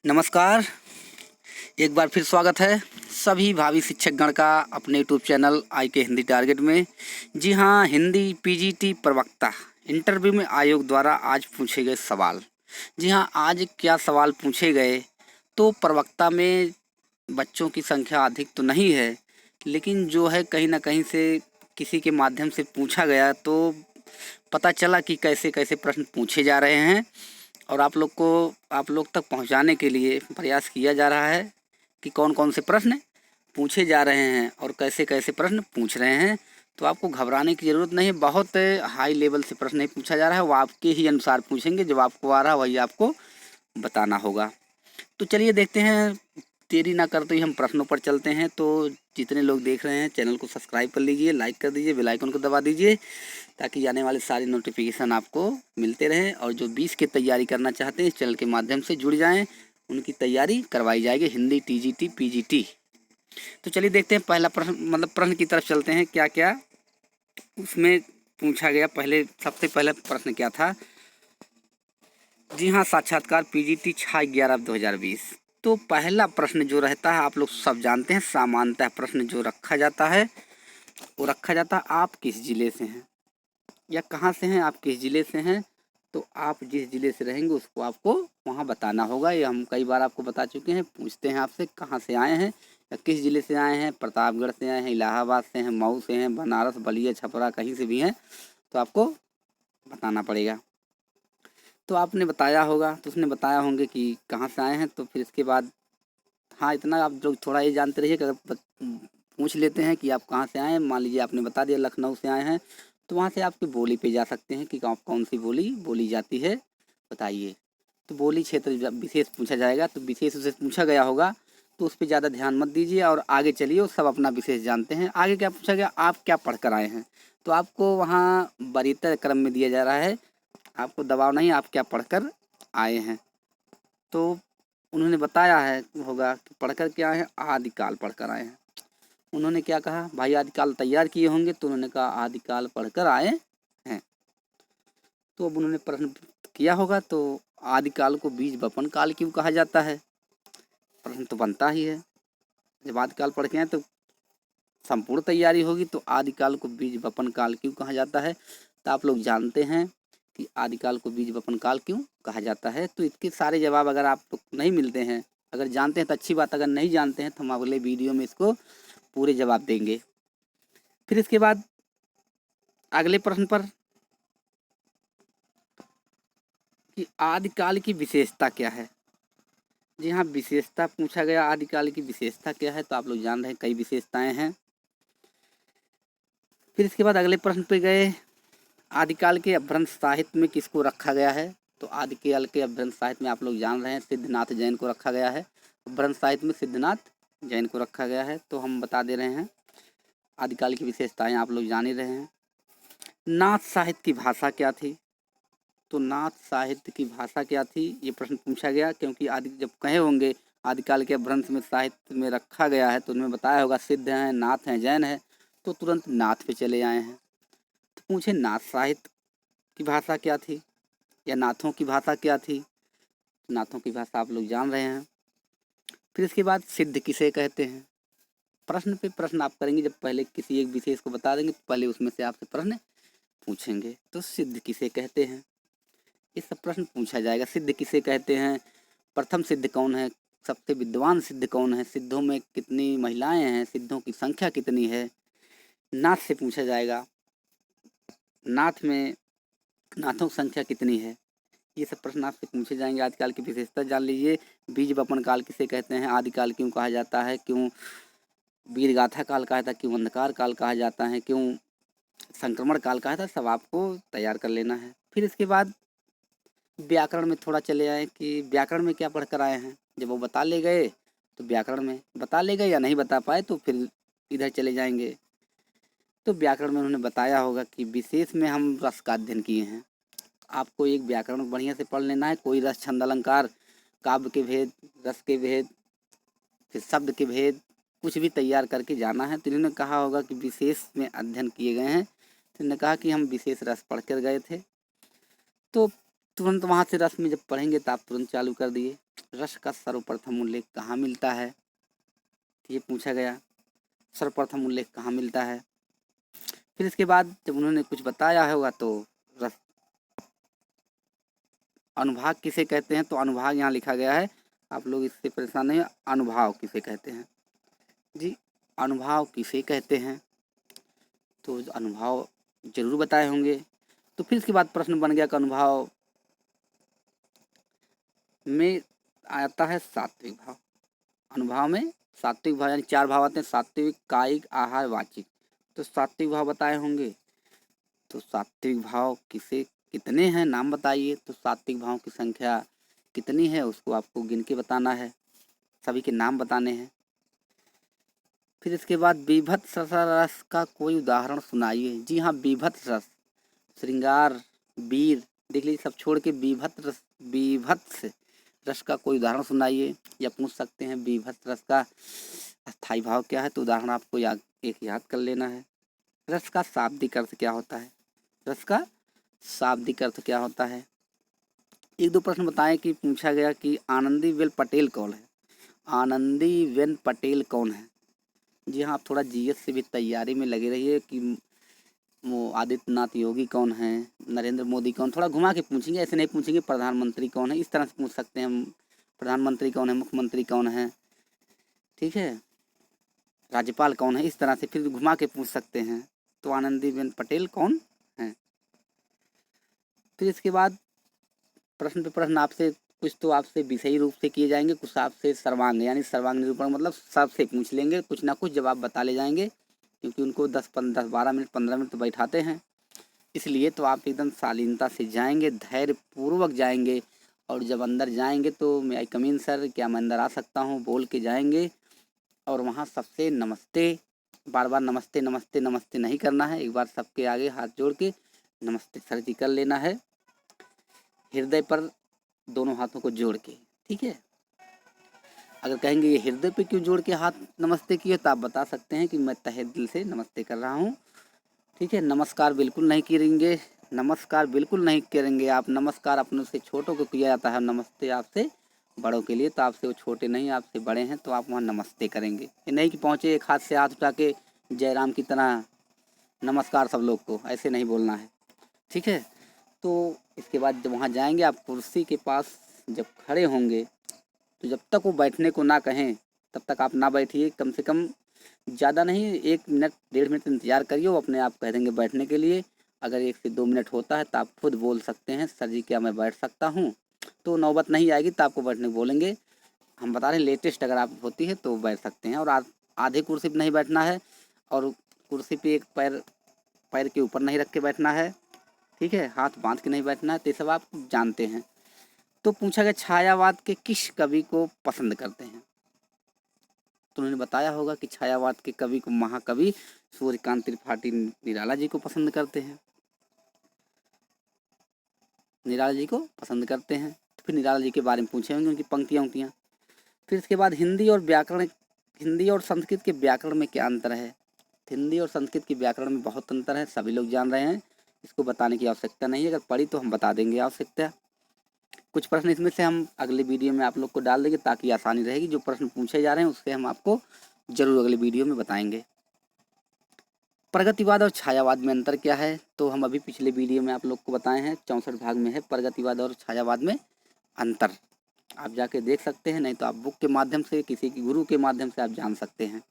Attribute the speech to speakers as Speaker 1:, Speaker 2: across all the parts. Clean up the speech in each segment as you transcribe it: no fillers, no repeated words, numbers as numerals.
Speaker 1: नमस्कार। एक बार फिर स्वागत है सभी भावी शिक्षकगण का अपने यूट्यूब चैनल आई के हिंदी टारगेट में। जी हाँ, हिंदी पीजीटी प्रवक्ता इंटरव्यू में आयोग द्वारा आज पूछे गए सवाल। जी हाँ, आज क्या सवाल पूछे गए तो प्रवक्ता में बच्चों की संख्या अधिक तो नहीं है, लेकिन जो है कहीं ना कहीं से किसी के माध्यम से पूछा गया तो पता चला कि कैसे कैसे प्रश्न पूछे जा रहे हैं और आप लोग तक पहुंचाने के लिए प्रयास किया जा रहा है कि कौन कौन से प्रश्न पूछे जा रहे हैं और कैसे कैसे प्रश्न पूछ रहे हैं। तो आपको घबराने की ज़रूरत नहीं है, बहुत हाई लेवल से प्रश्न नहीं पूछा जा रहा है, वो आपके ही अनुसार पूछेंगे, जब आपको आ रहा है वही आपको बताना होगा। तो चलिए देखते हैं, देरी ना करते ही हम प्रश्नों पर चलते हैं। तो जितने लोग देख रहे हैं चैनल को सब्सक्राइब कर लीजिए, लाइक कर दीजिए, बेल आइकन को दबा दीजिए ताकि आने वाले सारी नोटिफिकेशन आपको मिलते रहें। और जो 20 की तैयारी करना चाहते हैं इस चैनल के माध्यम से जुड़ जाएं, उनकी तैयारी करवाई जाएगी, हिंदी टीजीटी पीजीटी। तो चलिए देखते हैं पहला प्रश्न, मतलब प्रश्न की तरफ चलते हैं, क्या क्या उसमें पूछा गया। सबसे पहला प्रश्न क्या था। जी हाँ, साक्षात्कार पीजीटी 6/11/2020। तो पहला प्रश्न जो रहता है आप लोग सब जानते हैं, सामान्यतः प्रश्न जो रखा जाता है वो रखा जाता है आप किस जिले से हैं या कहाँ से हैं, आप किस ज़िले से हैं। तो आप जिस ज़िले से रहेंगे उसको आपको वहाँ बताना होगा। ये हम कई बार आपको बता चुके हैं। पूछते हैं आपसे कहाँ से आए हैं या किस ज़िले से आए हैं, प्रतापगढ़ से आए हैं, इलाहाबाद से हैं, मऊ से हैं, बनारस, बलिया, छपरा, कहीं से भी हैं तो आपको बताना पड़ेगा। तो आपने बताया होगा, तो उसने बताया होंगे कि कहाँ से आए हैं। तो फिर इसके बाद हाँ, इतना आप लोग थोड़ा ये जानते रहिए कि अगर पूछ लेते हैं कि आप कहाँ से आए हैं, मान लीजिए आपने बता दिया लखनऊ से आए हैं, तो वहाँ से आपकी बोली पे जा सकते हैं कि कौन सी बोली बोली जाती है, बताइए। तो बोली क्षेत्र जब विशेष पूछा जाएगा तो विशेष उसे पूछा गया होगा, तो उस पर ज़्यादा ध्यान मत दीजिए और आगे चलिए, वो सब अपना विशेष जानते हैं। आगे क्या पूछा गया, आप क्या पढ़ कर आए हैं। तो आपको वहाँ वरीयता क्रम में दिया जा रहा है, आपको दबाव नहीं, आप क्या पढ़ कर आए हैं। तो उन्होंने बताया है होगा कि पढ़कर के आए हैं, आदिकाल पढ़कर आए हैं। उन्होंने क्या कहा, भाई आदिकाल तैयार किए होंगे, तो उन्होंने कहा आदिकाल पढ़कर आए हैं। तो अब उन्होंने प्रश्न किया होगा, तो आदिकाल को बीज वपन काल क्यों कहा जाता है। प्रश्न तो बनता ही है, जब आदिकाल पढ़ के आए तो संपूर्ण तैयारी होगी, तो आदिकाल को बीज वपन काल क्यों कहा जाता है। तो आप लोग जानते हैं कि आदिकाल को बीज वपन काल क्यों कहा जाता है। तो इसके सारे जवाब अगर आप नहीं मिलते हैं, अगर जानते हैं तो अच्छी बात, अगर नहीं जानते हैं तो हम अगले वीडियो में इसको पूरे जवाब देंगे। फिर इसके बाद अगले प्रश्न पर कि आदिकाल की विशेषता क्या है। जी हाँ, विशेषता पूछा गया, आदिकाल की विशेषता क्या है। तो आप लोग जान रहे हैं कई विशेषताएं हैं। फिर इसके बाद अगले प्रश्न पे गए, आदिकाल के अपभ्रंश साहित्य में किसको रखा गया है। तो आदिकाल के अपभ्रंश साहित्य में आप लोग जान रहे हैं सिद्धनाथ जैन को रखा गया है। अपभ्रंश साहित्य में सिद्धनाथ जैन को रखा गया है। तो हम बता दे रहे हैं आदिकाल की विशेषताएं आप लोग जान ही रहे हैं। नाथ साहित्य की भाषा क्या थी। तो नाथ साहित्य की भाषा क्या थी, ये प्रश्न पूछा गया, क्योंकि आदि जब कहे होंगे आदिकाल के अपभ्रंश में साहित्य में रखा गया है तो उन्होंने बताया होगा सिद्ध हैं, नाथ हैं, जैन है, तो तुरंत नाथ पे चले आए हैं। तो पूछे नाथ साहित्य की भाषा क्या थी या नाथों की भाषा क्या थी। नाथों की भाषा आप लोग जान रहे हैं। फिर इसके बाद सिद्ध किसे कहते हैं। प्रश्न पे प्रश्न आप करेंगे, जब पहले किसी एक विशेष को बता देंगे तो पहले उसमें से आपसे प्रश्न पूछेंगे। तो सिद्ध किसे कहते हैं, ये सब प्रश्न पूछा जाएगा। सिद्ध किसे कहते हैं, प्रथम सिद्ध कौन है, सबसे विद्वान सिद्ध कौन है, सिद्धों में कितनी महिलाएं हैं, सिद्धों की संख्या कितनी है। नाथ से पूछा जाएगा, नाथों की संख्या कितनी है। ये सब प्रश्न आपसे पूछे जाएंगे। आदिकाल की विशेषता जान लीजिए, बीज वपन काल किसे कहते हैं, आदिकाल क्यों कहा जाता है, क्यों वीर गाथा काल कहा जाता है, क्यों अंधकार काल कहा जाता है, क्यों संक्रमण काल कहा था, सब आपको तैयार कर लेना है। फिर इसके बाद व्याकरण में थोड़ा चले आए कि व्याकरण में क्या पढ़ कर आए हैं। जब वो बता ले गए तो व्याकरण में बता ले गए, या नहीं बता पाए तो फिर इधर चले जाएंगे। तो व्याकरण में उन्होंने बताया होगा कि विशेष में हम रस का अध्ययन किए हैं। आपको एक व्याकरण बढ़िया से पढ़ लेना है, कोई रस, छंद, अलंकार, काव्य के भेद, रस के भेद, फिर शब्द के भेद, कुछ भी तैयार करके जाना है। तो इन्होंने कहा होगा कि विशेष में अध्ययन किए गए हैं। तो इन्होंने कहा कि हम विशेष रस पढ़ कर गए थे। तो तुरंत वहाँ से रस में जब पढ़ेंगे तो आप तुरंत चालू कर दिए। रस का सर्वप्रथम उल्लेख कहाँ मिलता है, ये पूछा गया। सर्वप्रथम उल्लेख कहाँ मिलता है। फिर इसके बाद जब उन्होंने कुछ बताया होगा तो रस अनुभाग किसे कहते हैं, तो अनुभाग यहाँ लिखा गया है, आप लोग इससे परेशान नहीं। अनुभाव किसे कहते हैं जी, अनुभाव किसे कहते हैं, तो अनुभाव जरूर बताए होंगे। तो फिर इसके बाद प्रश्न बन गया कि अनुभाव में आता है सात्विक भाव। अनुभाव में सात्विक भाव यानी 4 भाव आते हैं, सात्विक, कायिक, आहार, वाचिक। तो सात्विक भाव बताए होंगे। तो सात्विक भाव किसे कितने हैं नाम बताइए। तो सात्विक भाव की संख्या कितनी है उसको आपको गिन के बताना है, सभी के नाम बताने हैं। फिर इसके बाद बीभत्स रस का कोई उदाहरण सुनाइए। जी हाँ, बीभत्स रस, श्रृंगार, वीर, देख लीजिए सब छोड़ के बीभत्स रस का कोई उदाहरण सुनाइए। या पूछ सकते हैं बीभत्स रस का स्थायी भाव क्या है, तो उदाहरण आपको याद कर लेना है। रस का शाब्दिक अर्थ क्या होता है, रस का शाब्दिक अर्थ क्या होता है। एक दो प्रश्न बताएं कि पूछा गया कि आनंदीबेन पटेल कौन है। आनंदीबेन पटेल कौन है। जी हाँ, आप थोड़ा जीएस से भी तैयारी में लगे रहिए कि वो आदित्यनाथ योगी कौन है, नरेंद्र मोदी कौन, थोड़ा घुमा के पूछेंगे, ऐसे नहीं पूछेंगे प्रधानमंत्री कौन है, इस तरह से पूछ सकते हैं हम। प्रधानमंत्री कौन है, मुख्यमंत्री कौन है, ठीक है, राज्यपाल कौन है, इस तरह से फिर घुमा के पूछ सकते हैं। तो आनंदीबेन पटेल कौन है। फिर इसके बाद प्रश्न पे प्रश्न आपसे, कुछ तो आपसे विषयी रूप से किए जाएंगे, कुछ आपसे सर्वांग यानी सर्वांग निरूपण मतलब सबसे पूछ लेंगे, कुछ ना कुछ जवाब बता ले जाएंगे, क्योंकि उनको 10-12 मिनट 15 मिनट तो बैठाते हैं, इसलिए तो आप एकदम शालीनता से जाएंगे, धैर्य पूर्वक जाएंगे। और जब अंदर जाएंगे तो मैं आई कम इन सर, क्या मैं अंदर आ सकता हूँ, बोल के जाएंगे। और वहाँ सबसे नमस्ते, बार बार नमस्ते नमस्ते नमस्ते नहीं करना है, एक बार सबके आगे हाथ जोड़ के नमस्ते सर जी कर लेना है, हृदय पर दोनों हाथों को जोड़ के, ठीक है। अगर कहेंगे ये हृदय पे क्यों जोड़ के हाथ नमस्ते किए, तो आप बता सकते हैं कि मैं तहे दिल से नमस्ते कर रहा हूँ, ठीक है। नमस्कार बिल्कुल नहीं करेंगे, नमस्कार बिल्कुल नहीं करेंगे आप। नमस्कार अपनों से छोटों को किया जाता है, नमस्ते आपसे बड़ों के लिए, तो आपसे वो छोटे नहीं, आपसे बड़े हैं, तो आप वहाँ नमस्ते करेंगे। ये नहीं कि पहुँचे एक हाथ से हाथ उठा के जयराम की तरह नमस्कार सब लोग को, ऐसे नहीं बोलना है, ठीक है। तो इसके बाद जब वहाँ जाएंगे, आप कुर्सी के पास जब खड़े होंगे, तो जब तक वो बैठने को ना कहें तब तक आप ना बैठिए, कम से कम ज़्यादा नहीं 1 मिनट 1.5 मिनट इंतज़ार करिए, वो अपने आप कह देंगे बैठने के लिए। अगर 1 से 2 मिनट होता है तो आप खुद बोल सकते हैं सर जी क्या मैं बैठ सकता हूँ, तो नौबत नहीं आएगी तो आपको बैठने को बोलेंगे। हम बता रहे हैं लेटेस्ट अगर आप होती है तो बैठ सकते हैं। और आधे कुर्सी पर नहीं बैठना है, और कुर्सी पे एक पैर पैर के ऊपर नहीं रख के बैठना है, ठीक है, हाथ बांध के नहीं बैठना है, तो ये सब आप जानते हैं। तो पूछा गया छायावाद के किस कवि को पसंद करते हैं, तो उन्होंने बताया होगा कि छायावाद के कवि को महाकवि सूर्यकांत त्रिपाठी निराला जी को पसंद करते हैं, निराला जी को पसंद करते हैं। तो फिर निराला जी के बारे में पूछे होंगे, उनकी पंक्तियाँ उंक्तियाँ। फिर इसके बाद हिंदी और संस्कृत के व्याकरण में क्या अंतर है। हिंदी और संस्कृत के व्याकरण में बहुत अंतर है, सभी लोग जान रहे हैं, इसको बताने की आवश्यकता नहीं है, अगर पढ़ी तो हम बता देंगे आवश्यकता। कुछ प्रश्न इसमें से हम अगले वीडियो में आप लोग को डाल देंगे ताकि आसानी रहेगी, जो प्रश्न पूछे जा रहे हैं उससे हम आपको जरूर अगले वीडियो में बताएंगे। प्रगतिवाद और छायावाद में अंतर क्या है, तो हम अभी पिछले वीडियो में आप लोग को बताए हैं, 64 भाग में है प्रगतिवाद और छायावाद में अंतर, आप जाके देख सकते हैं, नहीं तो आप बुक के माध्यम से किसी की गुरु के माध्यम से आप जान सकते हैं।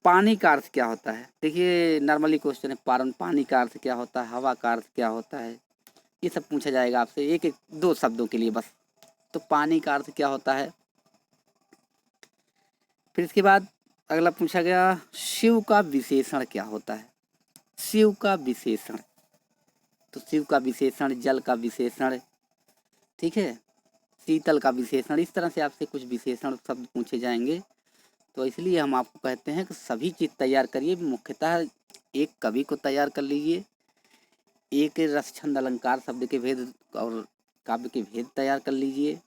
Speaker 1: पानी का अर्थ क्या होता है, देखिए नॉर्मली क्वेश्चन है, पानी का अर्थ क्या होता है, हवा का अर्थ क्या होता है, ये सब पूछा जाएगा आपसे एक एक 2 शब्दों के लिए बस। तो पानी का अर्थ क्या होता है। फिर इसके बाद अगला पूछा गया शिव का विशेषण क्या होता है। शिव का विशेषण, तो शिव का विशेषण जल का विशेषण, ठीक है, शीतल का विशेषण, इस तरह से आपसे कुछ विशेषण शब्द पूछे जाएंगे। तो इसलिए हम आपको कहते हैं कि सभी चीज़ तैयार करिए, मुख्यतः एक कवि को तैयार कर लीजिए, एक रस छंद अलंकार शब्द के भेद और काव्य के भेद तैयार कर लीजिए,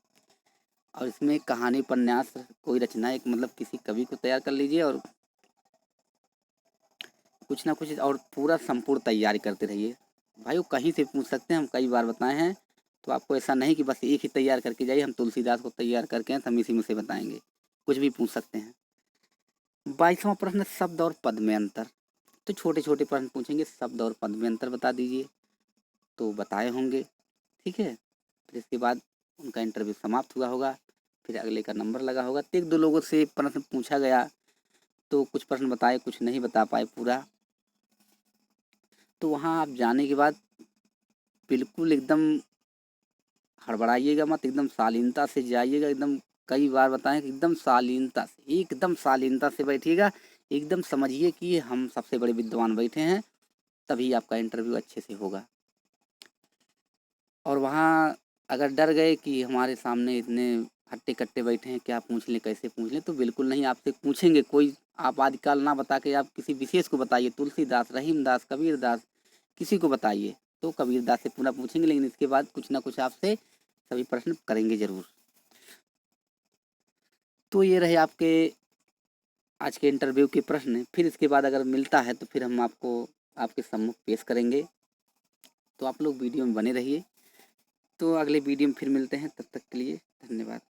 Speaker 1: और इसमें कहानी उपन्यास कोई रचना एक मतलब किसी कवि को तैयार कर लीजिए, और कुछ ना कुछ और पूरा संपूर्ण तैयारी करते रहिए। भाई वो कहीं से पूछ सकते हैं, हम कई बार बताए हैं, तो आपको ऐसा नहीं कि बस एक ही तैयार करके जाइए, हम तुलसीदास को तैयार करके हैं, हम इसी में से बताएंगे, कुछ भी पूछ सकते हैं। 22वां प्रश्न, शब्द और पद में अंतर। तो छोटे छोटे प्रश्न पूछेंगे, शब्द और पद में अंतर बता दीजिए, तो बताए होंगे, ठीक है। फिर इसके बाद उनका इंटरव्यू समाप्त हुआ होगा, फिर अगले का नंबर लगा होगा। तो 1-2 लोगों से प्रश्न पूछा गया, तो कुछ प्रश्न बताए, कुछ नहीं बता पाए पूरा। तो वहाँ आप जाने के बाद बिल्कुल एकदम हड़बड़ाइएगा मत, एकदम शालीनता से जाइएगा, एकदम कई बार बताएं कि एकदम शालीनता से बैठिएगा, एकदम समझिए कि हम सबसे बड़े विद्वान बैठे हैं, तभी आपका इंटरव्यू अच्छे से होगा। और वहाँ अगर डर गए कि हमारे सामने इतने हट्टे कट्टे बैठे हैं, क्या पूछ लें, कैसे पूछ लें, तो बिल्कुल नहीं, आपसे पूछेंगे कोई, आप आदिकाल ना बता के आप किसी विशेष को बताइए, तुलसीदास, रहीमदास, कबीरदास, किसी को बताइए, तो कबीरदास से पूरा पूछेंगे, लेकिन इसके बाद कुछ ना कुछ आपसे सभी प्रश्न करेंगे जरूर। तो ये रहे आपके आज के इंटरव्यू के प्रश्न। फिर इसके बाद अगर मिलता है तो फिर हम आपको आपके सम्मुख पेश करेंगे, तो आप लोग वीडियो में बने रहिए। तो अगले वीडियो में फिर मिलते हैं, तब तक के लिए धन्यवाद।